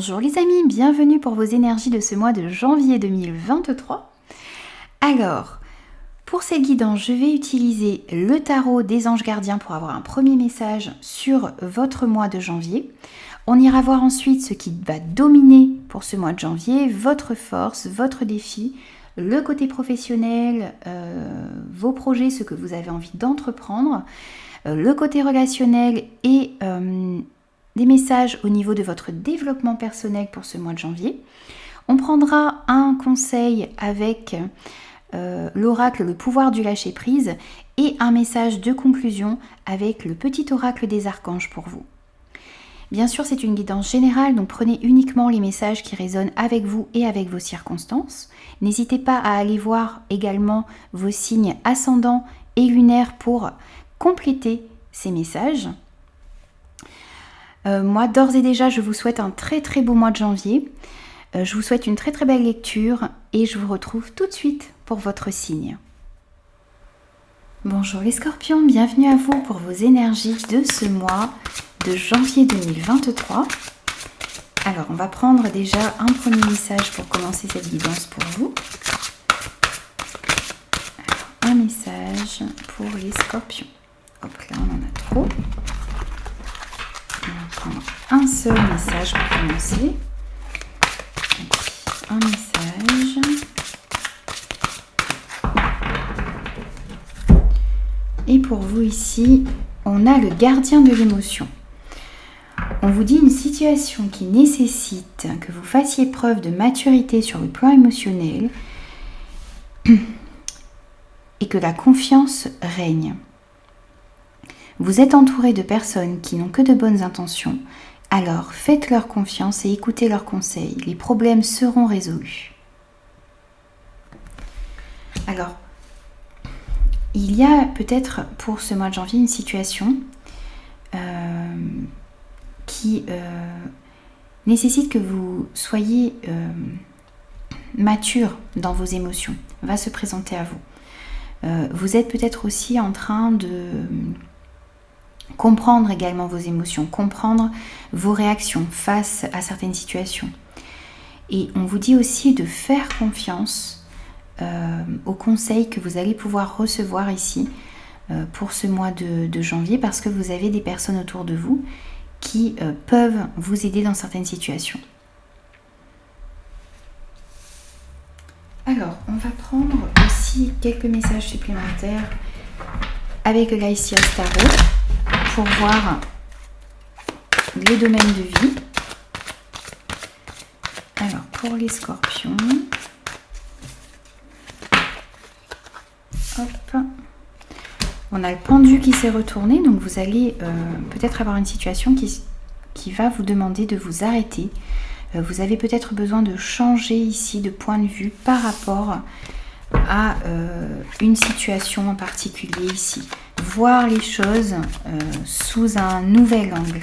Bonjour les amis, bienvenue pour vos énergies de ce mois de janvier 2023. Alors, pour cette guidance, je vais utiliser le tarot des anges gardiens pour avoir un premier message sur votre mois de janvier. On ira voir ensuite ce qui va dominer pour ce mois de janvier, votre force, votre défi, le côté professionnel, vos projets, ce que vous avez envie d'entreprendre, le côté relationnel et des messages au niveau de votre développement personnel pour ce mois de janvier. On prendra un conseil avec l'oracle, le pouvoir du lâcher prise, et un message de conclusion avec le petit oracle des archanges pour vous. Bien sûr, c'est une guidance générale, donc prenez uniquement les messages qui résonnent avec vous et avec vos circonstances. N'hésitez pas à aller voir également vos signes ascendants et lunaires pour compléter ces messages. Moi, d'ores et déjà, je vous souhaite un très très beau mois de janvier. Je vous souhaite une très très belle lecture et je vous retrouve tout de suite pour votre signe. Bonjour les scorpions, bienvenue à vous pour vos énergies de ce mois de janvier 2023. Alors, on va prendre déjà un premier message pour commencer cette guidance pour vous. Alors, un message pour les scorpions. Hop, là on en a trop. On va prendre un seul message pour commencer. Un message. Et pour vous ici, on a le gardien de l'émotion. On vous dit une situation qui nécessite que vous fassiez preuve de maturité sur le plan émotionnel et que la confiance règne. Vous êtes entouré de personnes qui n'ont que de bonnes intentions, alors faites-leur confiance et écoutez leurs conseils. Les problèmes seront résolus. Alors, il y a peut-être pour ce mois de janvier une situation qui nécessite que vous soyez mature dans vos émotions, va se présenter à vous. Vous êtes peut-être aussi en train de comprendre également vos émotions, comprendre vos réactions face à certaines situations. Et on vous dit aussi de faire confiance aux conseils que vous allez pouvoir recevoir ici pour ce mois de janvier, parce que vous avez des personnes autour de vous qui peuvent vous aider dans certaines situations. Alors, on va prendre aussi quelques messages supplémentaires avec le Lycias Tarot pour voir les domaines de vie. Alors, pour les scorpions, hop, on a le pendu qui s'est retourné, donc vous allez peut-être avoir une situation qui va vous demander de vous arrêter. Vous avez peut-être besoin de changer ici de point de vue par rapport à une situation en particulier ici. Voir les choses sous un nouvel angle.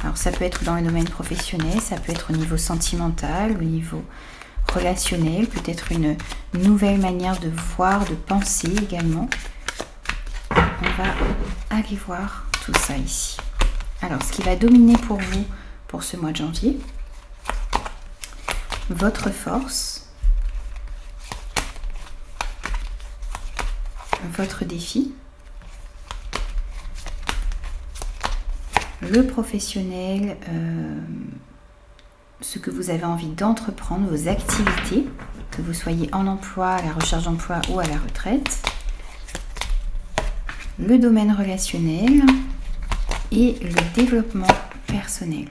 Alors ça peut être dans le domaine professionnel, ça peut être au niveau sentimental, au niveau relationnel, peut-être une nouvelle manière de voir, de penser également. On va aller voir tout ça ici. Alors, ce qui va dominer pour vous pour ce mois de janvier, votre force, votre défi, le professionnel, ce que vous avez envie d'entreprendre, vos activités, que vous soyez en emploi, à la recherche d'emploi ou à la retraite, le domaine relationnel et le développement personnel.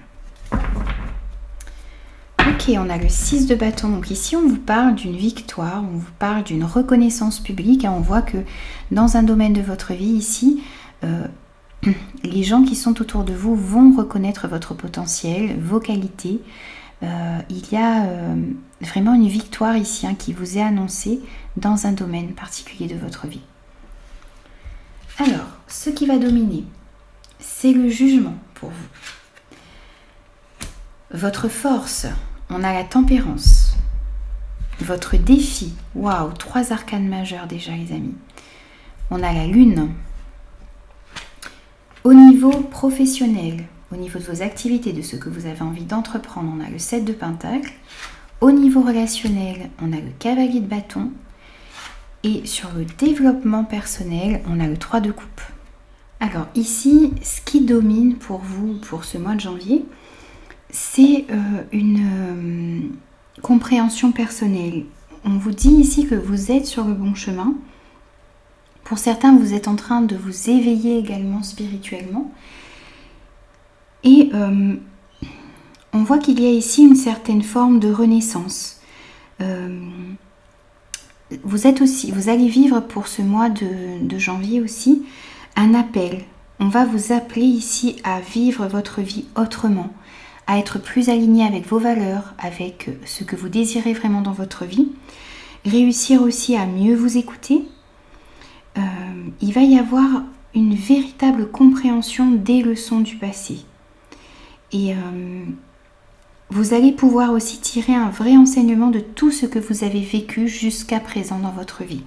Ok, on a le 6 de bâton. Donc ici, on vous parle d'une victoire, on vous parle d'une reconnaissance publique. On voit que dans un domaine de votre vie ici, les gens qui sont autour de vous vont reconnaître votre potentiel, vos qualités. Il y a vraiment une victoire ici qui vous est annoncée dans un domaine particulier de votre vie. Alors, ce qui va dominer, c'est le jugement pour vous. Votre force, on a la tempérance. Votre défi, waouh, 3 arcanes majeures déjà les amis. On a la lune. Au niveau professionnel, au niveau de vos activités, de ce que vous avez envie d'entreprendre, on a le 7 de Pentacle. Au niveau relationnel, on a le Cavalier de Bâton. Et sur le développement personnel, on a le 3 de Coupe. Alors ici, ce qui domine pour vous, pour ce mois de janvier, c'est une compréhension personnelle. On vous dit ici que vous êtes sur le bon chemin. Pour certains, vous êtes en train de vous éveiller également spirituellement. Et on voit qu'il y a ici une certaine forme de renaissance. Vous allez vivre pour ce mois de janvier aussi un appel. On va vous appeler ici à vivre votre vie autrement, à être plus aligné avec vos valeurs, avec ce que vous désirez vraiment dans votre vie. Réussir aussi à mieux vous écouter. Il va y avoir une véritable compréhension des leçons du passé. Et vous allez pouvoir aussi tirer un vrai enseignement de tout ce que vous avez vécu jusqu'à présent dans votre vie.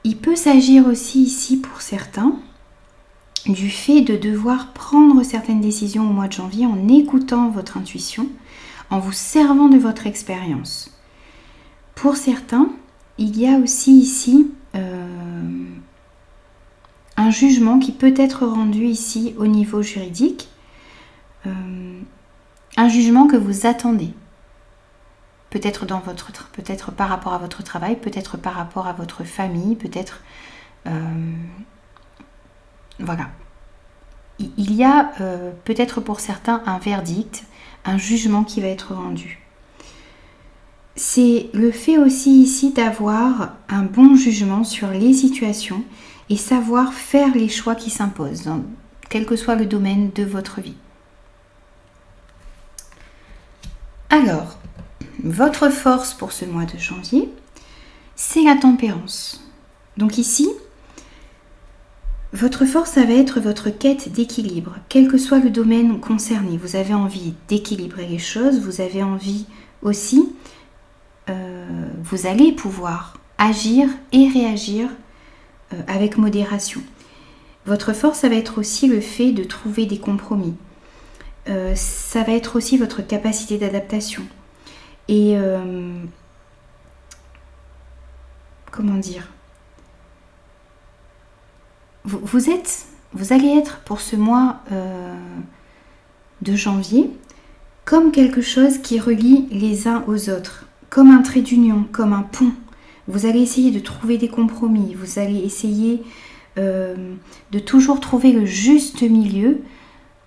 Il peut s'agir aussi ici pour certains du fait de devoir prendre certaines décisions au mois de janvier en écoutant votre intuition, en vous servant de votre expérience. Pour certains, il y a aussi ici un jugement qui peut être rendu ici au niveau juridique, un jugement que vous attendez. Peut-être par rapport à votre travail, peut-être par rapport à votre famille, peut-être... voilà. Il y a peut-être pour certains un verdict, un jugement qui va être rendu. C'est le fait aussi ici d'avoir un bon jugement sur les situations et savoir faire les choix qui s'imposent, quel que soit le domaine de votre vie. Alors, votre force pour ce mois de janvier, c'est la tempérance. Donc ici, votre force, ça va être votre quête d'équilibre, quel que soit le domaine concerné. Vous avez envie d'équilibrer les choses, vous avez envie aussi, vous allez pouvoir agir et réagir avec modération. Votre force, ça va être aussi le fait de trouver des compromis. Ça va être aussi votre capacité d'adaptation. Et comment dire, vous allez être pour ce mois de janvier comme quelque chose qui relie les uns aux autres, comme un trait d'union, comme un pont. Vous allez essayer de trouver des compromis, vous allez essayer de toujours trouver le juste milieu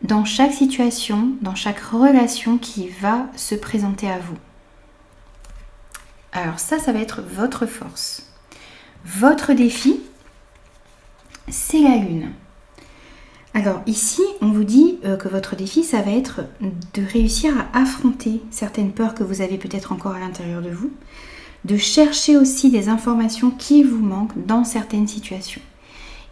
dans chaque situation, dans chaque relation qui va se présenter à vous. Alors ça va être votre force. Votre défi, c'est la Lune. Alors ici, on vous dit que votre défi, ça va être de réussir à affronter certaines peurs que vous avez peut-être encore à l'intérieur de vous, de chercher aussi des informations qui vous manquent dans certaines situations.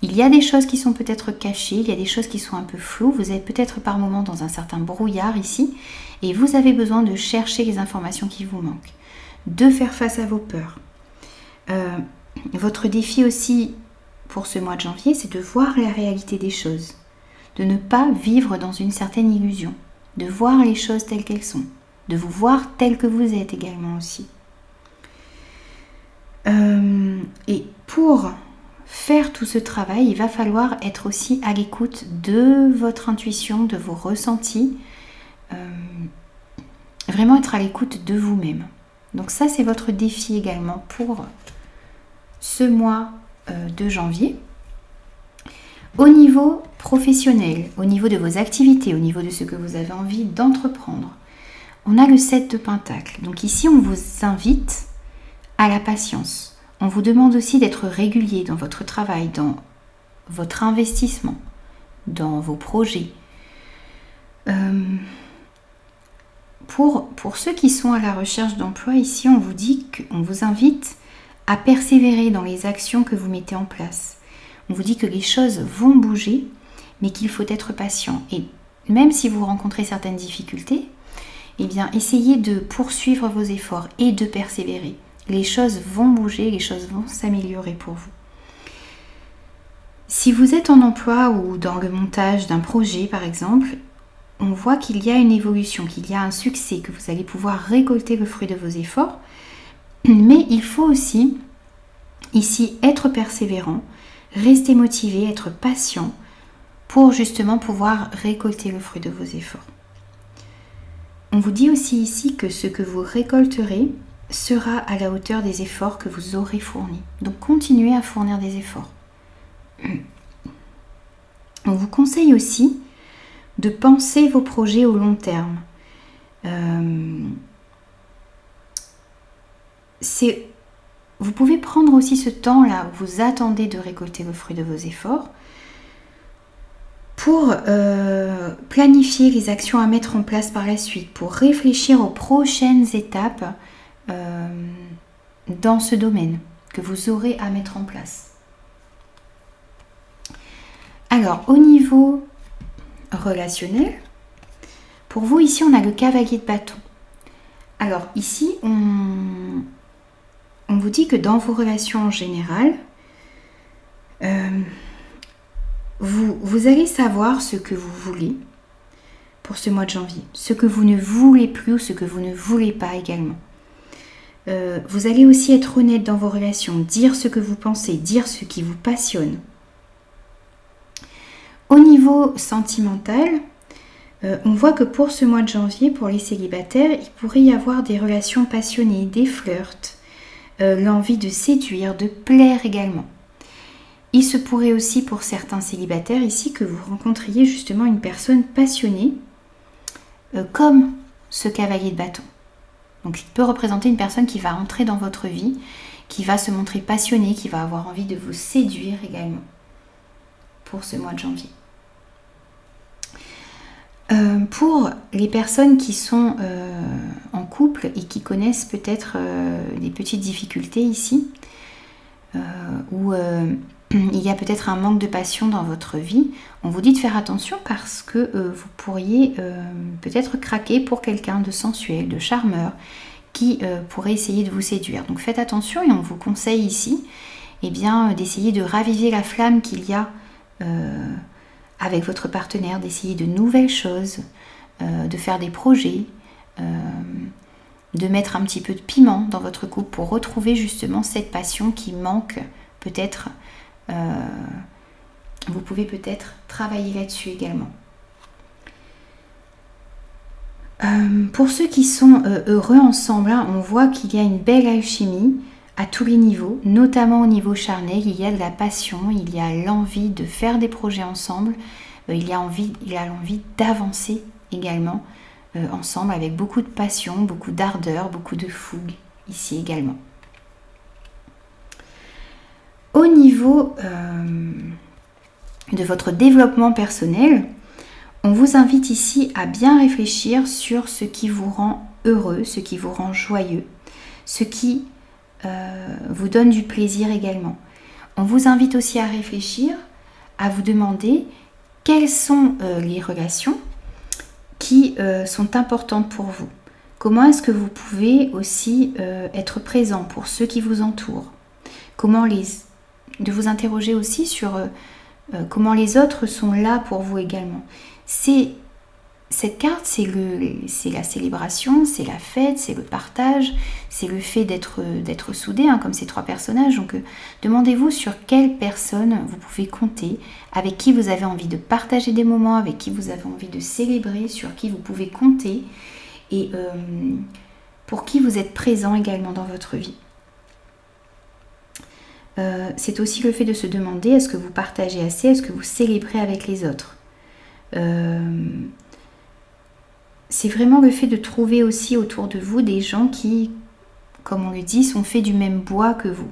Il y a des choses qui sont peut-être cachées, il y a des choses qui sont un peu floues, vous êtes peut-être par moments dans un certain brouillard ici, et vous avez besoin de chercher les informations qui vous manquent, de faire face à vos peurs. Votre défi aussi pour ce mois de janvier, c'est de voir la réalité des choses, de ne pas vivre dans une certaine illusion, de voir les choses telles qu'elles sont, de vous voir tel que vous êtes également aussi. Et pour faire tout ce travail, il va falloir être aussi à l'écoute de votre intuition, de vos ressentis, vraiment être à l'écoute de vous-même. Donc ça, c'est votre défi également pour ce mois de janvier. Au niveau professionnel, au niveau de vos activités, au niveau de ce que vous avez envie d'entreprendre, on a le 7 de Pentacle. Donc ici, on vous invite à la patience. On vous demande aussi d'être régulier dans votre travail, dans votre investissement, dans vos projets. Pour ceux qui sont à la recherche d'emploi, ici, on vous dit qu'on vous invite à persévérer dans les actions que vous mettez en place. On vous dit que les choses vont bouger, mais qu'il faut être patient. Et même si vous rencontrez certaines difficultés, eh bien, essayez de poursuivre vos efforts et de persévérer. Les choses vont bouger, les choses vont s'améliorer pour vous. Si vous êtes en emploi ou dans le montage d'un projet par exemple, on voit qu'il y a une évolution, qu'il y a un succès, que vous allez pouvoir récolter le fruit de vos efforts. Mais il faut aussi ici être persévérant, rester motivé, être patient pour justement pouvoir récolter le fruit de vos efforts. On vous dit aussi ici que ce que vous récolterez sera à la hauteur des efforts que vous aurez fournis. Donc continuez à fournir des efforts. On vous conseille aussi de penser vos projets au long terme. Vous pouvez prendre aussi ce temps-là où vous attendez de récolter le fruit de vos efforts pour planifier les actions à mettre en place par la suite, pour réfléchir aux prochaines étapes dans ce domaine que vous aurez à mettre en place. Alors, au niveau relationnel, pour vous, ici, on a le cavalier de bâton. Alors, ici, on vous dit que dans vos relations en général, vous allez savoir ce que vous voulez pour ce mois de janvier, ce que vous ne voulez plus ou ce que vous ne voulez pas également. Vous allez aussi être honnête dans vos relations, dire ce que vous pensez, dire ce qui vous passionne. Au niveau sentimental, on voit que pour ce mois de janvier, pour les célibataires, il pourrait y avoir des relations passionnées, des flirts, l'envie de séduire, de plaire également. Il se pourrait aussi pour certains célibataires ici que vous rencontriez justement une personne passionnée comme ce cavalier de bâton. Donc il peut représenter une personne qui va entrer dans votre vie, qui va se montrer passionnée, qui va avoir envie de vous séduire également pour ce mois de janvier. Pour les personnes qui sont en couple et qui connaissent peut-être des petites difficultés ici, où il y a peut-être un manque de passion dans votre vie, on vous dit de faire attention parce que vous pourriez peut-être craquer pour quelqu'un de sensuel, de charmeur, qui pourrait essayer de vous séduire. Donc faites attention et on vous conseille ici d'essayer de raviver la flamme qu'il y a avec votre partenaire, d'essayer de nouvelles choses, de faire des projets, de mettre un petit peu de piment dans votre couple pour retrouver justement cette passion qui manque peut-être. Vous pouvez peut-être travailler là-dessus également. Pour ceux qui sont heureux ensemble, on voit qu'il y a une belle alchimie à tous les niveaux, notamment au niveau charnel. Il y a de la passion, il y a l'envie de faire des projets ensemble, il y a l'envie d'avancer également ensemble avec beaucoup de passion, beaucoup d'ardeur, beaucoup de fougue ici également. Au niveau de votre développement personnel, on vous invite ici à bien réfléchir sur ce qui vous rend heureux, ce qui vous rend joyeux, ce qui vous donne du plaisir également. On vous invite aussi à réfléchir, à vous demander quelles sont les relations qui sont importantes pour vous. Comment est-ce que vous pouvez aussi être présent pour ceux qui vous entourent? De vous interroger aussi sur comment les autres sont là pour vous également. Cette carte, c'est la célébration, c'est la fête, c'est le partage, c'est le fait d'être soudé, comme ces trois personnages. Donc demandez-vous sur quelle personne vous pouvez compter, avec qui vous avez envie de partager des moments, avec qui vous avez envie de célébrer, sur qui vous pouvez compter et pour qui vous êtes présent également dans votre vie. C'est aussi le fait de se demander, est-ce que vous partagez assez, est-ce que vous célébrez avec les autres? C'est vraiment le fait de trouver aussi autour de vous des gens qui, comme on le dit, sont faits du même bois que vous.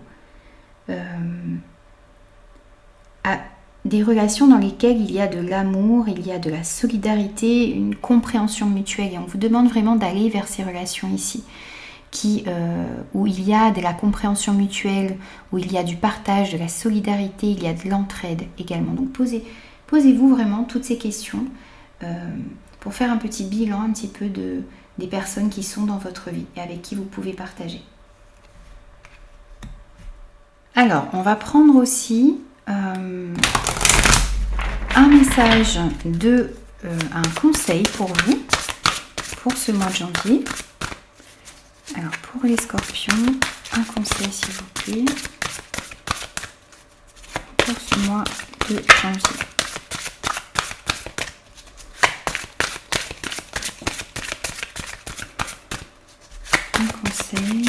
Des relations dans lesquelles il y a de l'amour, il y a de la solidarité, une compréhension mutuelle. Et on vous demande vraiment d'aller vers ces relations ici, où il y a de la compréhension mutuelle, où il y a du partage, de la solidarité, il y a de l'entraide également. Donc posez-vous vraiment toutes ces questions pour faire un petit bilan un petit peu des personnes qui sont dans votre vie et avec qui vous pouvez partager. Alors, on va prendre aussi un message un conseil pour vous, pour ce mois de janvier. Alors pour les scorpions, un conseil s'il vous plaît, pour ce mois de janvier. Un conseil.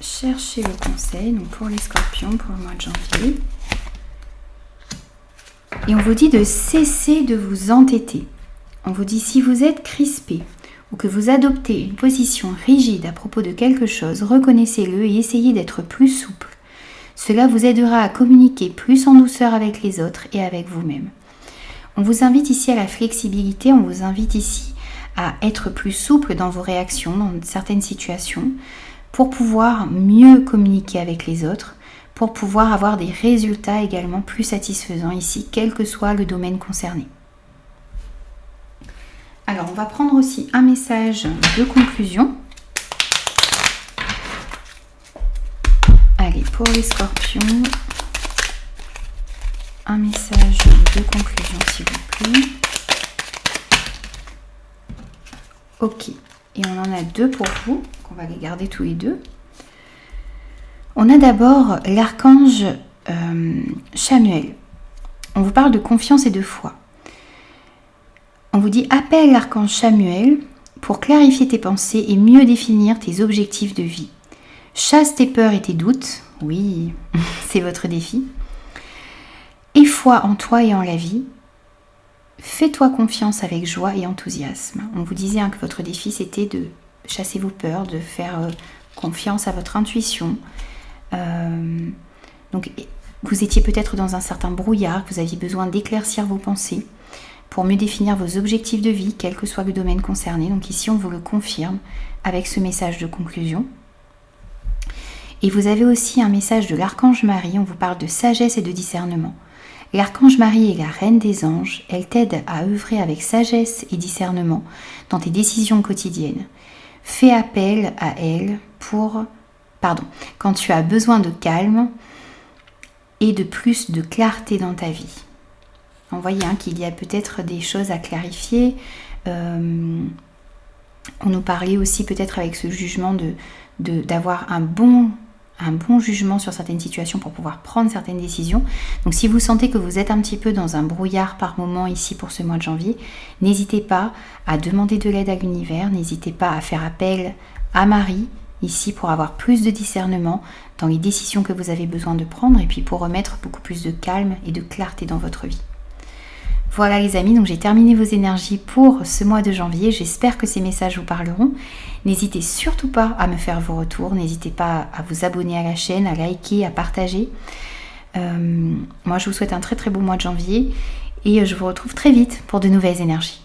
Cherchez le conseil donc pour les scorpions pour le mois de janvier. Et on vous dit de cesser de vous entêter. On vous dit si vous êtes crispé ou que vous adoptez une position rigide à propos de quelque chose, reconnaissez-le et essayez d'être plus souple. Cela vous aidera à communiquer plus en douceur avec les autres et avec vous-même. On vous invite ici à la flexibilité, on vous invite ici à être plus souple dans vos réactions, dans certaines situations, pour pouvoir mieux communiquer avec les autres, pour pouvoir avoir des résultats également plus satisfaisants ici, quel que soit le domaine concerné. Alors, on va prendre aussi un message de conclusion. Allez, pour les scorpions, un message de conclusion s'il vous plaît. Ok, et on en a deux pour vous, on va les garder tous les deux. On a d'abord l'archange Chamuel. On vous parle de confiance et de foi. On vous dit appelle l'archange Chamuel pour clarifier tes pensées et mieux définir tes objectifs de vie. Chasse tes peurs et tes doutes. Oui, c'est votre défi. Aie foi en toi et en la vie. Fais-toi confiance avec joie et enthousiasme. On vous disait que votre défi c'était de chasser vos peurs, de faire confiance à votre intuition. Donc vous étiez peut-être dans un certain brouillard, vous aviez besoin d'éclaircir vos pensées pour mieux définir vos objectifs de vie, quel que soit le domaine concerné. Donc ici on vous le confirme avec ce message de conclusion. Et vous avez aussi un message de l'archange Marie, on vous parle de sagesse et de discernement. L'archange Marie est la reine des anges, elle t'aide à œuvrer avec sagesse et discernement dans tes décisions quotidiennes. Fais appel à elle quand tu as besoin de calme et de plus de clarté dans ta vie. On voit qu'il y a peut-être des choses à clarifier. On nous parlait aussi peut-être avec ce jugement d'avoir un bon jugement sur certaines situations pour pouvoir prendre certaines décisions. Donc si vous sentez que vous êtes un petit peu dans un brouillard par moment ici pour ce mois de janvier, n'hésitez pas à demander de l'aide à l'univers, n'hésitez pas à faire appel à Marie ici pour avoir plus de discernement dans les décisions que vous avez besoin de prendre et puis pour remettre beaucoup plus de calme et de clarté dans votre vie. Voilà les amis, donc j'ai terminé vos énergies pour ce mois de janvier. J'espère que ces messages vous parleront. N'hésitez surtout pas à me faire vos retours, n'hésitez pas à vous abonner à la chaîne, à liker, à partager. Moi je vous souhaite un très très beau mois de janvier et je vous retrouve très vite pour de nouvelles énergies.